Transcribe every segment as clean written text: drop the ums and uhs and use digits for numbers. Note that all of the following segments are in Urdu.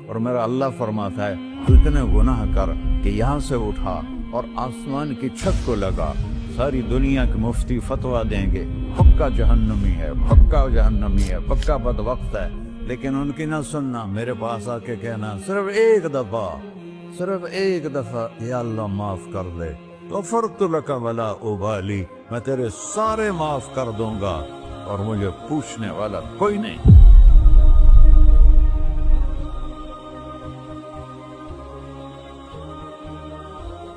اور میرا اللہ فرماتا ہے تو اتنے گناہ کر کہ یہاں سے اٹھا اور آسمان کی چھت کو لگا، ساری دنیا کے مفتی فتویٰ دیں گے پکا جہنمی ہے، پکا جہنمی ہے، پکا بدبخت ہے، لیکن ان کی نہ سننا، میرے پاس آ کے کہنا صرف ایک دفعہ یا اللہ معاف کر دے، غفرت لک ولا ابالی، میں تیرے سارے معاف کر دوں گا اور مجھے پوچھنے والا کوئی نہیں۔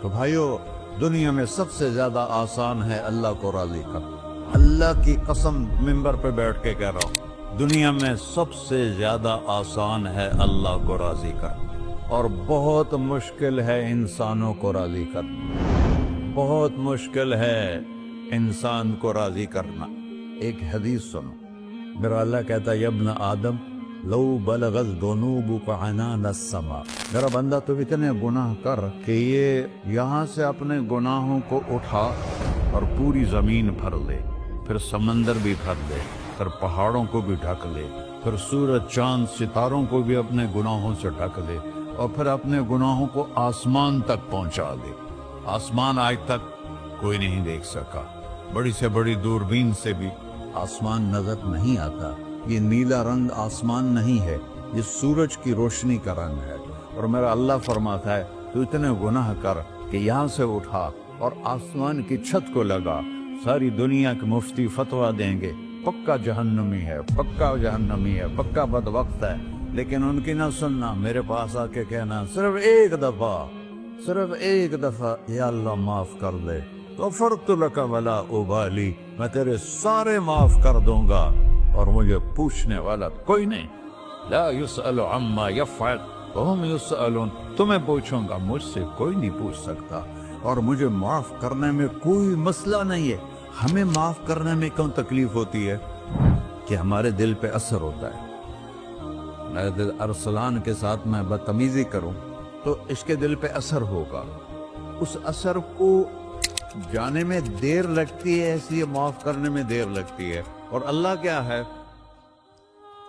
تو بھائیو، دنیا میں سب سے زیادہ آسان ہے اللہ کو راضی کرنا، اللہ کی قسم ممبر پہ بیٹھ کے کہہ رہا ہوں، دنیا میں سب سے زیادہ آسان ہے اللہ کو راضی کرنا، اور بہت مشکل ہے انسانوں کو راضی کرنا، بہت مشکل ہے انسان کو راضی کرنا۔ ایک حدیث سنو، میرا اللہ کہتا ہے ابن آدم لو بلغت ذنوبک عنان السماء، میرا بندہ تو اتنے گناہ کر کہ یہ یہاں سے اپنے گناہوں کو اٹھا اور پوری زمین بھر لے، پھر سمندر بھی بھر لے، پھر پہاڑوں کو بھی ڈھک لے، پھر سورج چاند ستاروں کو بھی اپنے گناہوں سے ڈھک لے، اور پھر اپنے گناہوں کو آسمان تک پہنچا دے۔ آسمان آج تک کوئی نہیں دیکھ سکا، بڑی سے بڑی دوربین سے بھی آسمان نظر نہیں آتا۔ یہ نیلا رنگ آسمان نہیں ہے، یہ سورج کی روشنی کا رنگ ہے۔ اور میرا اللہ فرماتا ہے تو اتنے گناہ کر کہ یہاں سے اٹھا اور آسمان کی چھت کو لگا، ساری دنیا کے مفتی فتویٰ دیں گے پکا جہنمی ہے، پکا جہنمی ہے، پکا بدبخت ہے، لیکن ان کی نہ سننا، میرے پاس آ کے کہنا صرف ایک دفعہ یا اللہ معاف کر دے، غفرت لک ولا ابالی، میں تیرے سارے معاف کر دوں گا اور مجھے پوچھنے والا کوئی نہیں۔ لا يسأل عما يفعل وهم يسألون، تمہیں پوچھوں گا، مجھ سے کوئی نہیں پوچھ سکتا، اور مجھے معاف کرنے میں کوئی مسئلہ نہیں ہے۔ ہمیں معاف کرنے میں کیوں تکلیف ہوتی ہے؟ کہ ہمارے دل پہ اثر ہوتا ہے۔ میرے دل ارسلان کے ساتھ میں بدتمیزی کروں تو اس کے دل پہ اثر ہوگا، اس اثر کو جانے میں دیر لگتی ہے، اس لیے معاف کرنے میں دیر لگتی ہے۔ اور اللہ کیا ہے؟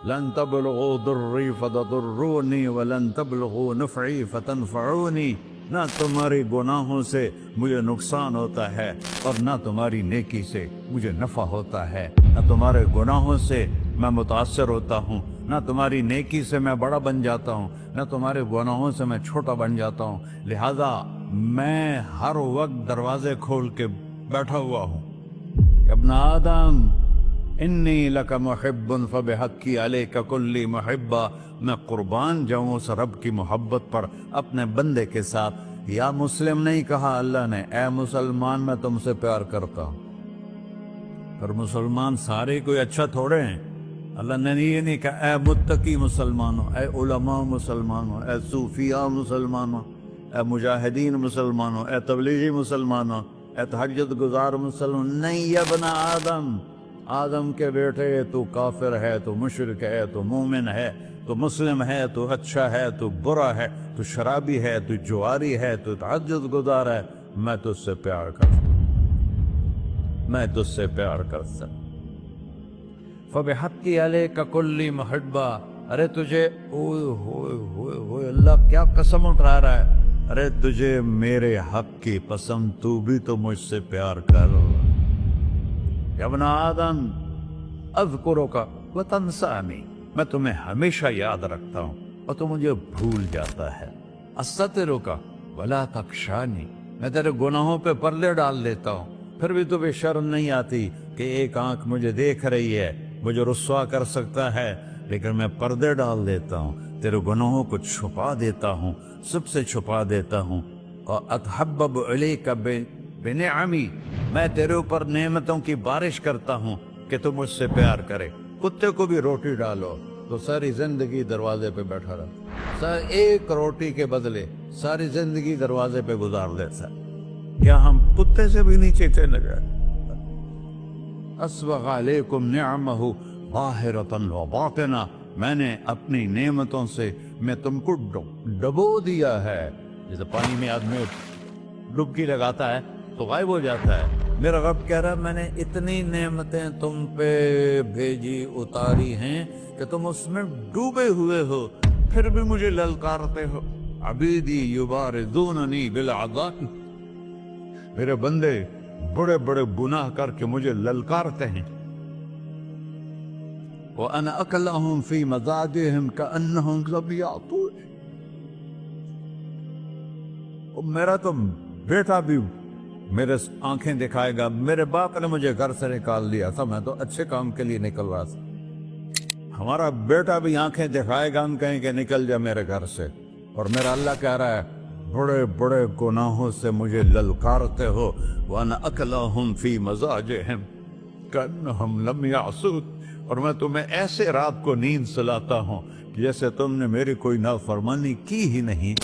لن تبلغوا ضری فتضرونی ولن تبلغوا نفعی فتنفعونی، نہ تمہاری گناہوں سے مجھے نقصان ہوتا ہے اور نہ تمہاری نیکی سے مجھے نفع ہوتا ہے، نہ تمہارے گناہوں سے میں متاثر ہوتا ہوں، نہ تمہاری نیکی سے میں بڑا بن جاتا ہوں، نہ تمہارے گناہوں سے میں چھوٹا بن جاتا ہوں، لہذا میں ہر وقت دروازے کھول کے بیٹھا ہوا ہوں۔ ابن آدم انی لک محب فبحقی علیک کلی محبہ، میں قربان جاؤں اس رب کی محبت پر اپنے بندے کے ساتھ۔ یا مسلم نہیں کہا اللہ نے، اے مسلمان میں تم سے پیار کرتا ہوں۔ پر مسلمان سارے کوئی اچھا تھوڑے ہیں، اللہ نے یہ نہیں کہا اے متقی مسلمانوں، اے علماء مسلمانوں، اے صوفیاء مسلمانوں، اے مجاہدین مسلمانوں، اے تبلیغی مسلمانوں، اے تہجد گزار مسلمان، نہیں یا ابن آدم، آدم کے بیٹے، تو کافر ہے، تو مشرک ہے، تو مومن ہے، تو مسلم ہے، تو اچھا ہے، تو برا ہے، تو شرابی ہے، تو جواری ہے، تو تہجد گزار ہے، میں تجھ سے پیار کرتا ہوں، میں تجھ سے پیار کرتا ہوں۔ فبحقی علیک کلی محبہ، ارے تجھے اوئے ہوئے ہوئے ہوئے، اللہ کیا قسم اٹھا رہا ہے، ارے تجھے میرے حق کی قسم، تو بھی تو مجھ سے پیار کر۔ یا ابن آدم اذکرک وتنسانی، میں تمہیں ہمیشہ یاد رکھتا ہوں اور تو مجھے بھول جاتا ہے۔ استترک ولا تخشانی، میں تیرے گناہوں پہ پردے ڈال دیتا ہوں، پھر بھی تمہیں شرم نہیں آتی کہ ایک آنکھ مجھے دیکھ رہی ہے، مجھے رسوا کر سکتا ہے، لیکن میں پردے ڈال دیتا ہوں، تیرے گناہوں کو چھپا دیتا ہوں، سب سے چھپا دیتا ہوں۔ اور اتحبب الیک بنعمی، میں تیرے اوپر نعمتوں کی بارش کرتا ہوں کہ تو مجھ سے پیار کرے۔ کتے کو بھی روٹی ڈالو تو ساری زندگی دروازے پہ بیٹھا رہتا، ایک روٹی کے بدلے ساری زندگی دروازے پہ گزار دیتا، کیا ہم کتے سے بھی نیچے تھے نہ گئے؟ اسبغ علیکم نعمہ ظاہرۃ وباطنہ، میں نے اپنی نعمتوں سے میں تم کو ڈبو دیا ہے، جیسے پانی میں آدمی ڈبکی لگاتا ہے تو غائب ہو جاتا ہے۔ میرا رب کہہ رہا ہے میں نے اتنی نعمتیں تم پہ بھیجی، اتاری ہیں کہ تم اس میں ڈوبے ہوئے ہو، پھر بھی مجھے للکارتے ہو. عبیدی یبارزوننی بالعذاب, میرے بندے بڑے بڑے گناہ کر کے مجھے للکارتے ہیں. وَأَنَا أَكْلَهُمْ فِي مَزَاجِهِمْ كَأَنَّهُمْ لَمْ يَعْطُونِ, میرا تو بیٹا بھی میرے آنکھیں دکھائے گا. میرے باپ نے مجھے گھر سے نکال دیا تھا, میں تو اچھے کام کے لیے نکل رہا تھا. ہمارا بیٹا بھی آنکھیں دکھائے گا, ہم کہیں کہ نکل جا میرے گھر سے. اور میرا اللہ کہہ رہا ہے بڑے بڑے گناہوں سے مجھے للکارتے ہو. وَأَنَا أَكْلَهُمْ فِي مَزَاجِهِمْ كَأَنَّهُمْ لَمْ يَعْصُونِ, اور میں تمہیں ایسے رات کو نیند سلاتا ہوں جیسے تم نے میری کوئی نافرمانی کی ہی نہیں.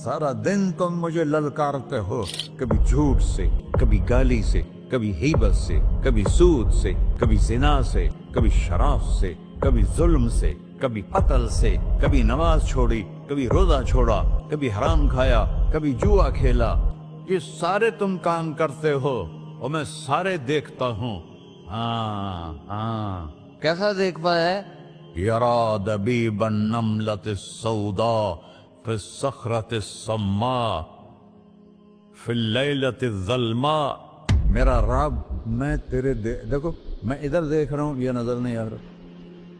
سارا دن تم مجھے للکارتے ہو, کبھی جھوٹ سے, کبھی گالی سے, کبھی غیبت سے, کبھی سود سے, کبھی زنا سے, کبھی شراب سے, کبھی ظلم سے, کبھی قتل سے, کبھی نماز چھوڑی, کبھی روزہ چھوڑا, کبھی حرام کھایا, کبھی جوا کھیلا. یہ سارے تم کام کرتے ہو اور میں سارے دیکھتا ہوں. ہاں ہاں, کیسا دیکھ پایا؟ یرا دبیب النملۃ السوداء فی الصخرۃ الصماء فی اللیلۃ الظلماء. میرا رب, میں تیرے دیکھو, میں ادھر دیکھ رہا ہوں, یہ نظر نہیں آ رہا.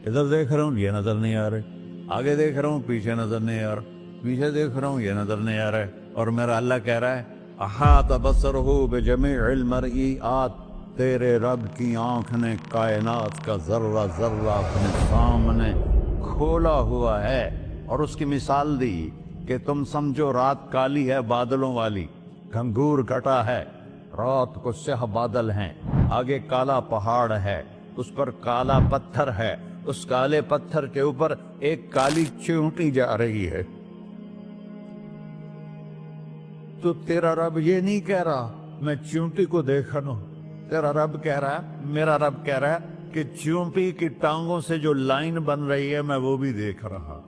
ادھر دیکھ رہا ہوں, یہ نظر نہیں آ رہے. آگے دیکھ رہا ہوں, پیچھے نظر نہیں آ رہا. پیچھے دیکھ رہا ہوں, یہ نظر نہیں آ رہا ہے. اور میرا اللہ کہہ رہا ہے احاط بصرہ بجمیع المرئیات, تیرے رب کی آنکھ نے کائنات کا ذرہ ذرہ اپنے سامنے کھولا ہوا ہے. اور اس کی مثال دی کہ تم سمجھو رات کالی ہے بادلوں والی, گھنگور گھٹا ہے, رات کو سیاہ بادل ہیں, آگے کالا پہاڑ ہے, اس پر کالا پتھر ہے, اس کالے پتھر کے اوپر ایک کالی چیونٹی جا رہی ہے. تو تیرا رب یہ نہیں کہہ رہا میں چیونٹی کو دیکھ رہا ہوں. تیرا رب کہہ رہا ہے, میرا رب کہہ رہا ہے کہ چیونٹی کی ٹانگوں سے جو لائن بن رہی ہے میں وہ بھی دیکھ رہا.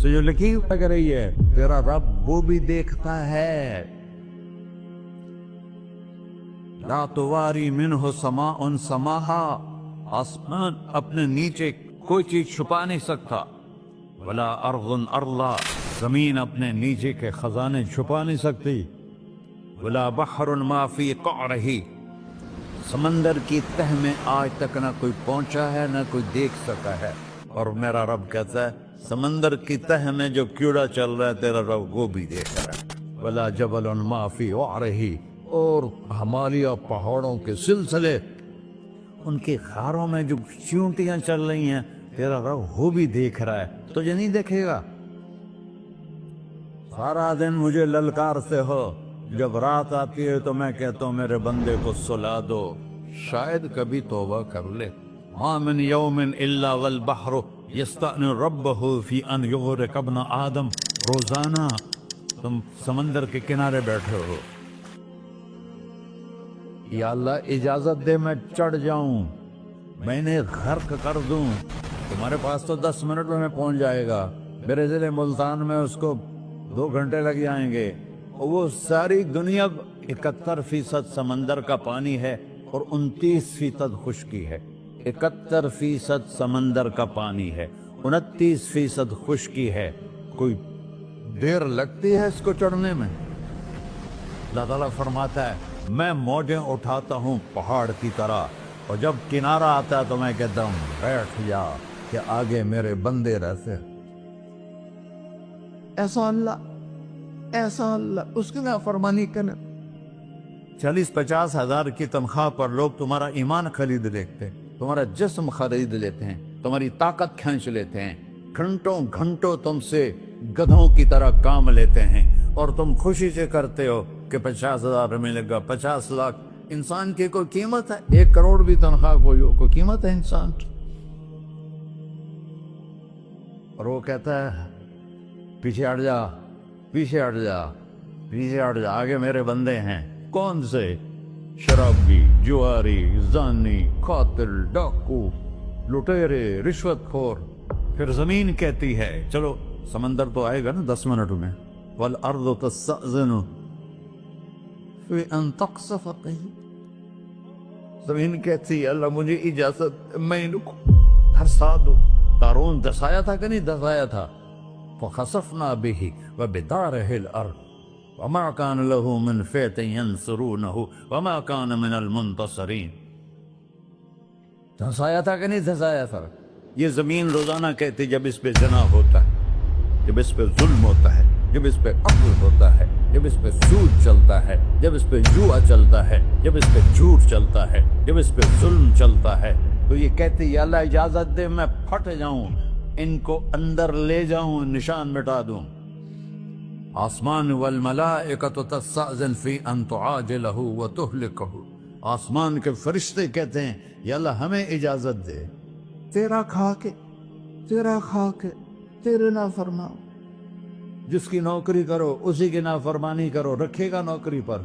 سے جو لکیر لگ رہی ہے تیرا رب وہ بھی دیکھتا ہے. لا تواری منہ سماء سماہا, آسمان اپنے نیچے کوئی چیز چھپا نہیں سکتا. ولا ارض ارضا, زمین اپنے نیچے کے خزانے چھپا نہیں سکتی. ولا بحر ما فی قعرہ, سمندر کی تہ میں آج تک نہ کوئی پہنچا ہے نہ کوئی دیکھ سکا ہے. اور میرا رب کہتا ہے سمندر کی تہ میں جو کیڑا چل رہا ہے تیرا رب وہ بھی دیکھ رہا ہے. ولا جبل ما فی وعرہ, اور ہمالیہ پہاڑوں کے سلسلے, ان کی خاروں میں جو چیونٹیاں چل رہی ہیں تیرا رب وہ بھی دیکھ رہا ہے. تجھے نہیں دیکھے گا؟ سارا دن مجھے للکارتے ہو, جب رات آتی ہے تو میں کہتا ہوں میرے بندے کو سلا دو, شاید کبھی توبہ کر لے. ما من یوم الا والبحر یستأن ربہ فی ان یغرق ابن آدم. روزانہ تم سمندر کے کنارے بیٹھے ہو, یا اللہ اجازت دے میں چڑھ جاؤں, میں نے غرق کر دوں. تمہارے پاس تو 10 منٹ میں پہنچ جائے گا, میرے ضلع ملتان میں اس کو 2 گھنٹے لگ جائیں گے. وہ ساری دنیا 71% سمندر کا پانی ہے اور 29% خشکی ہے. 71% سمندر کا پانی ہے, 29% خشکی ہے. کوئی دیر لگتی ہے اس کو چڑھنے میں. اللہ تعالیٰ فرماتا ہے میں موجیں اٹھاتا ہوں پہاڑ کی طرح, اور جب کنارہ آتا ہے تو میں کہتا ہوں بیٹھ جا کہ آگے میرے بندے رہتے. ایسا اللہ اس کی نافرمانی کرنا. 40-50 ہزار کی تنخواہ پر لوگ تمہارا ایمان خرید لیتے, تمہارا جسم خرید لیتے ہیں, تمہاری طاقت کھینچ لیتے ہیں, گھنٹوں گھنٹوں تم سے گدھوں کی طرح کام لیتے ہیں, اور تم خوشی سے کرتے ہو کہ 50,000 ملے گا, 50 لاکھ. انسان کی کوئی قیمت ہے؟ 1 کروڑ بھی تنخواہ کوئی قیمت ہے انسان؟ اور وہ کہتا ہے پیچھے ہٹ جا, پیچھے ہٹ جا, پیچھے ہٹ جا, آگے میرے بندے ہیں. کون سے؟ شرابی, جواری, زانی, قاتل, ڈاکو, لٹیرے, رشوت خور. پھر زمین کہتی ہے چلو سمندر تو آئے گا نا 10 منٹ میں. والارض تستأذن فی ان تقصف قیل, زمین کہتی ہے اللہ مجھے اجازت, میں ان کو دھسا دو. قارون دھسایا تھا کہ نہیں دھسایا تھا؟ فخسفنا به وبداره الأرض وما كان له من فئة ينصرونه وما كان من المنتصرين. دھنسایا تھا کہ نہیں دھنسایا تھا؟ یہ زمین روزانہ کہتی جب اس پہ زنا ہوتا ہے، جب اس پہ ظلم ہوتا ہے، جب اس پہ قتل ہوتا ہے، جب اس پہ سود چلتا ہے، جب اس پہ جوا چلتا ہے، جب اس پہ جھوٹ چلتا ہے، جب اس پہ ظلم چلتا ہے، تو یہ کہتی یا اللہ اجازت دے میں پھٹ جاؤں، ان کو اندر لے جاؤں، نشان مٹا دوں. آسمان والملائکۃ تستأذن فی ان تعاجلہ وتہلکہ، آسمان کے فرشتے کہتے ہیں یا اللہ ہمیں اجازت دے، تیرا کھا کے تیرے نافرمان، جس کی نوکری کرو اسی کی نافرمانی کرو، رکھے گا نوکری پر.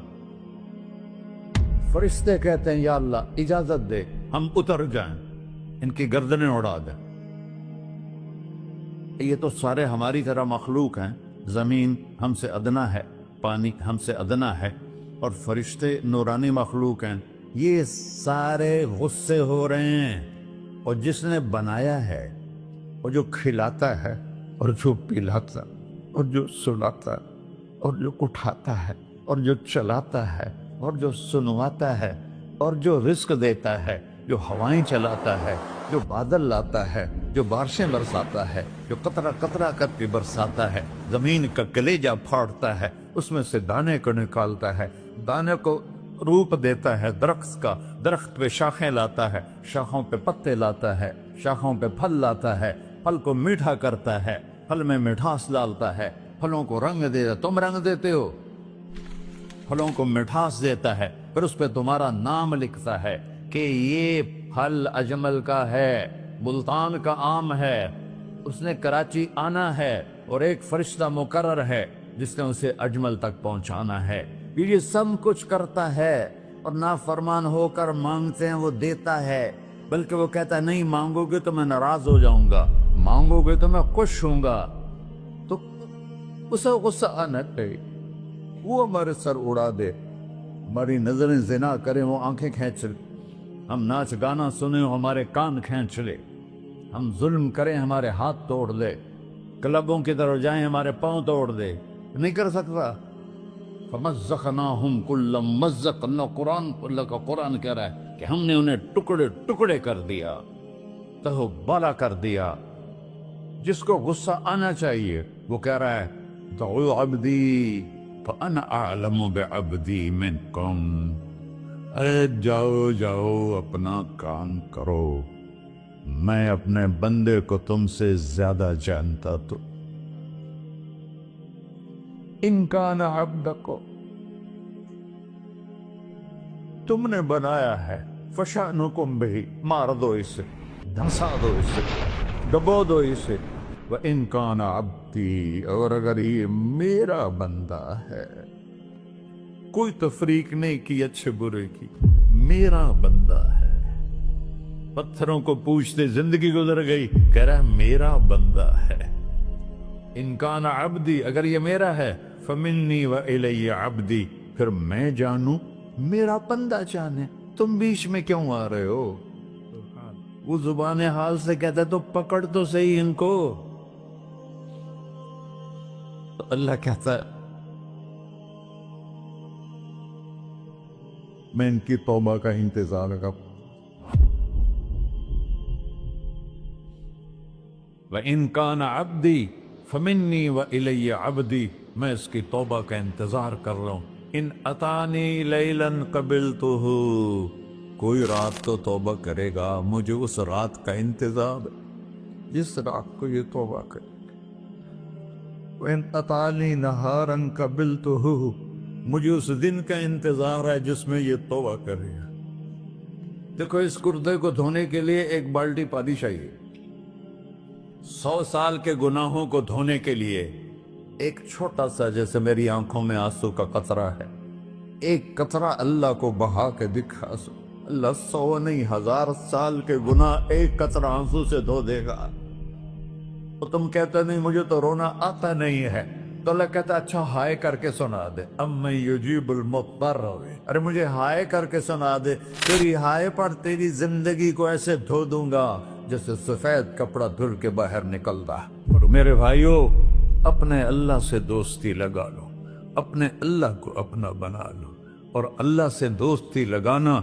فرشتے کہتے ہیں یا اللہ اجازت دے ہم اتر جائیں، ان کی گردنیں اڑا دیں. یہ تو سارے ہماری طرح مخلوق ہیں، زمین ہم سے ادنا ہے، پانی ہم سے ادنا ہے، اور فرشتے نورانی مخلوق ہیں. یہ سارے غصے ہو رہے ہیں، اور جس نے بنایا ہے، اور جو کھلاتا ہے، اور جو پلاتا، اور جو سلاتا، اور جو اٹھاتا ہے، اور جو چلاتا ہے، اور جو سنواتا ہے، اور جو رزق دیتا ہے، جو ہوائیں چلاتا ہے، جو بادل لاتا ہے، جو بارشیں برساتا ہے، جو قطرہ قطرہ کر کے برساتا ہے، زمین کا کلیجہ پھاڑتا ہے، اس میں سے دانے کو نکالتا ہے، دانے کو روپ دیتا ہے درخت کا، درخت پہ شاخیں لاتا ہے، شاخوں پہ پتے لاتا ہے، شاخوں پہ پھل لاتا ہے، پھل کو میٹھا کرتا ہے، پھل میں مٹھاس ڈالتا ہے، پھلوں کو رنگ دیتا. تم رنگ دیتے ہو، پھلوں کو مٹھاس دیتا ہے، پھر اس پہ تمہارا نام لکھتا ہے کہ یہ پھل اجمل کا ہے، ملتان کا آم ہے، اس نے کراچی آنا ہے، اور ایک فرشتہ مقرر ہے جس نے اسے اجمل تک پہنچانا ہے. یہ سب کچھ کرتا ہے، اور نافرمان ہو کر مانگتے ہیں وہ دیتا ہے، بلکہ وہ کہتا ہے نہیں مانگو گے تو میں ناراض ہو جاؤں گا، مانگو گے تو میں خوش ہوں گا. تو اسے غصہ آنا چاہیے، وہ ہمارے سر اڑا دے، ہماری نظریں زنا کریں وہ آنکھیں کھینچ لے، ہم ناچ گانا سنیں ہمارے کان کھینچ لے، ہم ظلم کریں ہمارے ہاتھ توڑ دے، کلبوں کی طرف جائیں ہمارے پاؤں توڑ دے. نہیں کر سکتا. فَمَزَّقْنَاهُمْ كُلَّ مُمَزَّقٍ، اللہ کا قرآن کہہ رہا ہے کہ ہم نے انہیں ٹکڑے ٹکڑے کر دیا، تہو بالا کر دیا. جس کو غصہ آنا چاہیے وہ کہہ رہا ہے دعوا عبدی فَأَنَا أَعْلَمُ بِعَبْدِي مِنْكُمْ، ارے جاؤ جاؤ اپنا کام کرو، میں اپنے بندے کو تم سے زیادہ جانتا. تو ان کان عبدکو، تم نے بنایا ہے، فشانکم بہی، مار دو اسے، دھنسا دو اسے، ڈبو دو اسے. وَإِن كَانَ عَبْدِي، اور اگر یہ میرا بندہ ہے، کوئی تفریق نہیں کی اچھے برے کی، میرا بندہ ہے. پتھروں کو پوچھتے زندگی گزر گئی، کہہ رہا ہے میرا بندہ ہے. ان کان عبدی، اگر یہ میرا ہے، فمنی وإلی عبدی، پھر میں جانوں میرا بندہ جانے. تم بیچ میں کیوں آ رہے ہو؟ وہ زبان حال سے کہتا تو پکڑ تو صحیح ان کو. تو اللہ کہتا ہے میں ان کی توبہ کا انتظار کروں. وَإِن كَانَ عَبْدِي فَمِنِّي وَإِلَيَّ عَبْدِي، میں اس کی توبہ کا انتظار کر رہا ہوں. ان اتانی لیلاً قبلتہ، کوئی رات تو توبہ کرے گا، مجھے اس رات کا انتظار ہے جس رات کو یہ توبہ کرے. وَإِنْ أَتَانِي نَهَارًا قَبِلْتُهُ، مجھے اس دن کا انتظار ہے جس میں یہ توبہ کرے گا. دیکھو اس کردے کو دھونے کے لیے ایک بالٹی پانی چاہیے. 100 سال کے گناہوں کو دھونے کے لیے ایک چھوٹا سا، جیسے میری آنکھوں میں آنسو کا قطرہ ہے، ایک قطرہ اللہ کو بہا کے دکھا سو، اللہ 100 نہیں 1000 سال کے گناہ ایک قطرہ آنسو سے دھو دے گا. تو تم کہتے نہیں مجھے تو رونا آتا نہیں ہے، تو اللہ کہتا اچھا ہائے کر کے سنا دے. اَمَّن يُجِيبُ الْمُضْطَرَّ، ارے مجھے ہائے کر کے سنا دے، تیری ہائے پر تیری زندگی کو ایسے دھو دوں گا جیسے سفید کپڑا دھل کے باہر نکلتا. اور میرے بھائیو، اپنے اللہ سے دوستی لگا لو، اپنے اللہ کو اپنا بنا لو۔ اور اللہ سے دوستی لگانا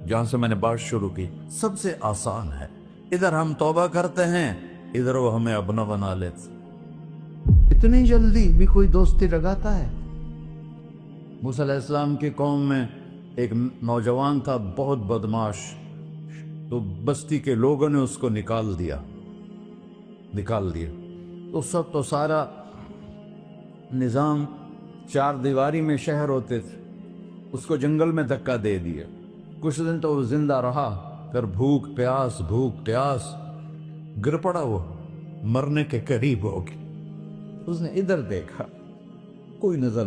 جہاں سے میں نے بات شروع کی، سب سے آسان ہے۔ ادھر ہم توبہ کرتے ہیں، ادھر وہ ہمیں اپنا بنا لیتے۔ اتنی جلدی بھی کوئی دوستی لگاتا ہے؟ موسیٰ علیہ السلام کی قوم میں ایک نوجوان تھا، بہت بدماش، تو بستی کے لوگوں نے اس کو نکال دیا۔ اس وقت تو سارا نظام چار دیواری میں شہر ہوتے تھے، اس کو جنگل میں دھکا دے دیا۔ کچھ دن تو وہ زندہ رہا، پھر بھوک پیاس گر پڑا، وہ مرنے کے قریب ہو گیا۔ اس نے ادھر دیکھا، کوئی نظر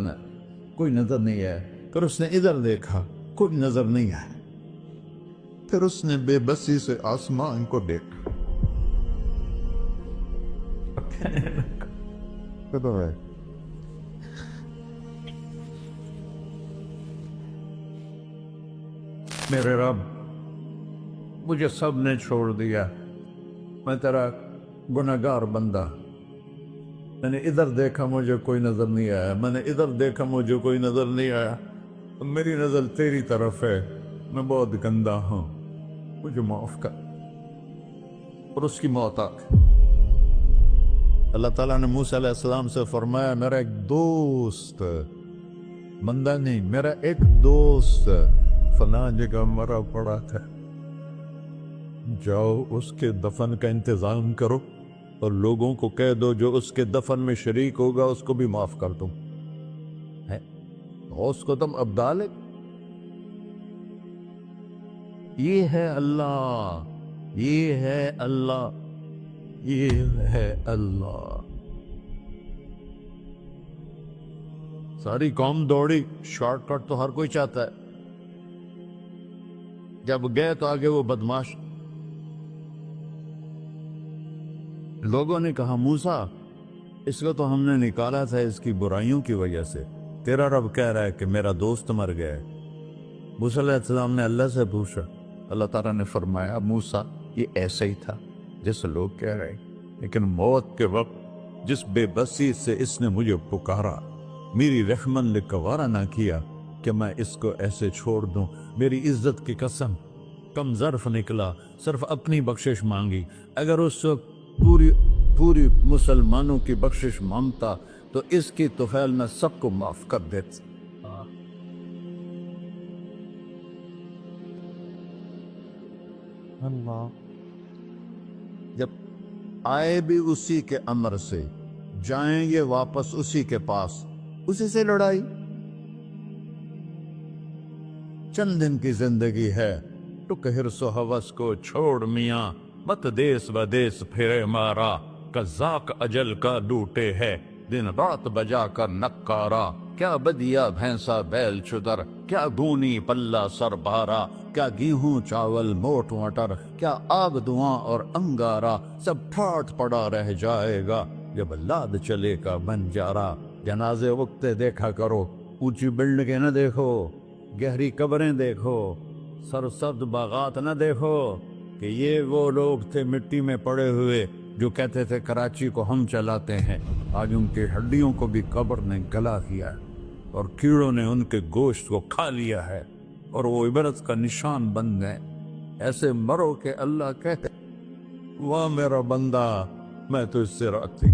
نہیں آیا، پھر اس نے ادھر دیکھا، کوئی نظر نہیں آیا، پھر اس نے بے بسی سے آسمان کو دیکھا۔ میرے رب، مجھے سب نے چھوڑ دیا، میں تیرا گنہگار بندہ، میں نے ادھر دیکھا مجھے کوئی نظر نہیں آیا، میں نے ادھر دیکھا مجھے کوئی نظر نہیں آیا، میری نظر تیری طرف ہے، میں بہت گندا ہوں، مجھے معاف کر۔ اور اس کی موت آ گئی۔ اللہ تعالیٰ نے موسیٰ علیہ السلام سے فرمایا، میرا ایک دوست، بندہ نہیں، میرا ایک دوست فلاں جگہ مرا پڑا تھا، جاؤ اس کے دفن کا انتظام کرو اور لوگوں کو کہہ دو جو اس کے دفن میں شریک ہوگا اس کو بھی معاف کر دوں۔ اس کو تم ابدال ہے۔ یہ ہے اللہ، یہ ہے اللہ، یہ ہے اللہ۔ ساری قوم دوڑی، شارٹ کٹ تو ہر کوئی چاہتا ہے، جب گئے تو آگے وہ بدماش۔ لوگوں نے کہا، موسیٰ اس کو تو ہم نے نکالا تھا اس کی برائیوں کی وجہ سے، تیرا رب کہہ رہا ہے کہ میرا دوست مر گیا ہے۔ موسیٰ علیہ السلام نے اللہ سے پوچھا، اللہ تعالیٰ نے فرمایا، موسیٰ یہ ایسا ہی تھا جیسے لوگ کہہ رہے، لیکن موت کے وقت جس بے بسی سے اس نے مجھے پکارا، میری رحمت نے گوارا نہ کیا کہ میں اس کو ایسے چھوڑ دوں۔ میری عزت کی قسم، کم ظرف نکلا، صرف اپنی بخشش مانگی۔ اگر اس وقت پوری مسلمانوں کی بخشش مانگتا تو اس کی طفیل میں سب کو معاف کر دیتا۔ اللہ جب آئے بھی اسی کے امر سے، جائیں گے واپس اسی کے پاس، اسی سے لڑائی۔ چند دن کی زندگی ہے، ٹک حرص و ہوس کو چھوڑ میاں، مت دیس بدیس پھرے مارا، قزاق اجل کا ڈوٹے ہے، دن رات بجا کر نکارا، کیا بدیا بھینسا بیل چدر، کیا گونی پلہ سر بارا، کیا گیہوں چاول موٹ مٹر، کیا آگ دھواں اور انگارا، سب ٹھاٹ پڑا رہ جائے گا جب لاد چلے کا بنجارا۔ جنازے وقتے دیکھا کرو، اونچی بلڈنگیں نہ دیکھو، گہری قبریں دیکھو، سرسبز باغات نہ دیکھو، کہ یہ وہ لوگ تھے مٹی میں پڑے ہوئے جو کہتے تھے کراچی کو ہم چلاتے ہیں۔ آج ان کی ہڈیوں کو بھی قبر نے گلا کیا ہے اور کیڑوں نے ان کے گوشت کو کھا لیا ہے اور وہ عبرت کا نشان بن گئے۔ ایسے مرو کہ اللہ کہتے، واہ میرا بندہ، میں تو اس سے راضی۔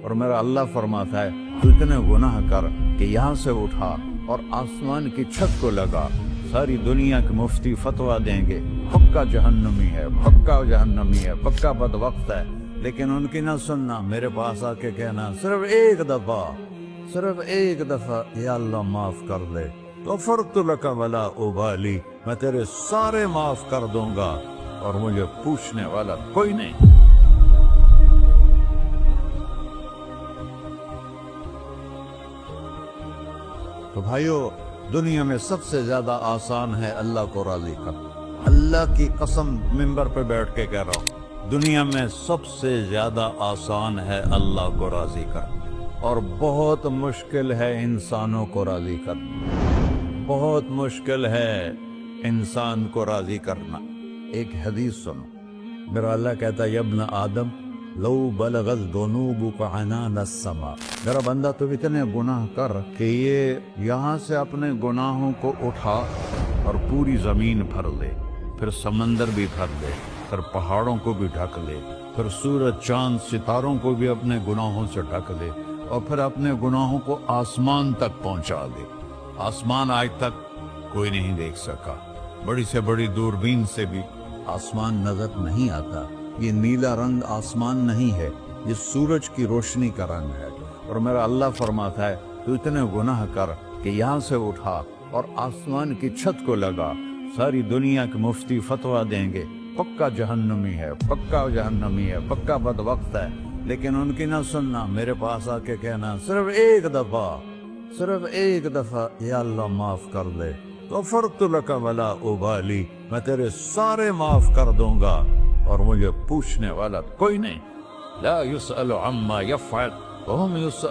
اور میرا اللہ فرماتا ہے، تو اتنے گناہ کر کہ یہاں سے اٹھا اور آسمان کی چھت کو لگا، ساری دنیا کے مفتی فتویٰ دیں گے، پکا جہنمی ہے، پکا جہنمی ہے، پکا بدوقت ہے، لیکن ان کی نہ سننا، میرے پاس آ کے کہنا صرف ایک دفعہ، یا اللہ معاف کر دے، غفرت لک ولا ابالی، میں تیرے سارے معاف کر دوں گا اور مجھے پوچھنے والا کوئی نہیں۔ تو بھائیو، دنیا میں سب سے زیادہ آسان ہے اللہ کو راضی کرنا۔ اللہ کی قسم ممبر پہ بیٹھ کے کہہ رہا ہوں، دنیا میں سب سے زیادہ آسان ہے اللہ کو راضی کرنا، اور بہت مشکل ہے انسانوں کو راضی کرنا، بہت مشکل ہے انسان کو راضی کرنا۔ ایک حدیث سنو، میرا اللہ کہتا ہے، یا ابن آدم لو بلغت ذنوبک عنان السماء، میرا بندہ تو اتنے گناہ کر کہ یہ یہاں سے اپنے گناہوں کو اٹھا اور پوری زمین بھر لے، پھر سمندر بھی بھر لے، پھر پہاڑوں کو بھی ڈھک لے، پھر سورج چاند ستاروں کو بھی اپنے گناہوں سے ڈھک لے، اور پھر اپنے گناہوں کو آسمان تک پہنچا دے۔ آسمان آج تک کوئی نہیں دیکھ سکا، بڑی سے بڑی دوربین سے بھی آسمان نظر نہیں آتا۔ یہ نیلا رنگ آسمان نہیں ہے، یہ سورج کی روشنی کا رنگ ہے۔ اور میرا اللہ فرماتا ہے تو اتنے گناہ کر کہ یہاں سے اٹھا اور آسمان کی چھت کو لگا، ساری دنیا کے مفتی فتویٰ دیں گے پکا جہنمی ہے، پکا جہنمی ہے، پکا بدبخت ہے، لیکن ان کی نہ سننا، میرے پاس آ کے کہنا صرف ایک دفعہ یا اللہ معاف کر دے، غفرت لک ولا ابالی، میں تیرے سارے معاف کر دوں گا اور مجھے پوچھنے والا کوئی نہیں۔ لا يسأل عما يفعل وهم يسألون۔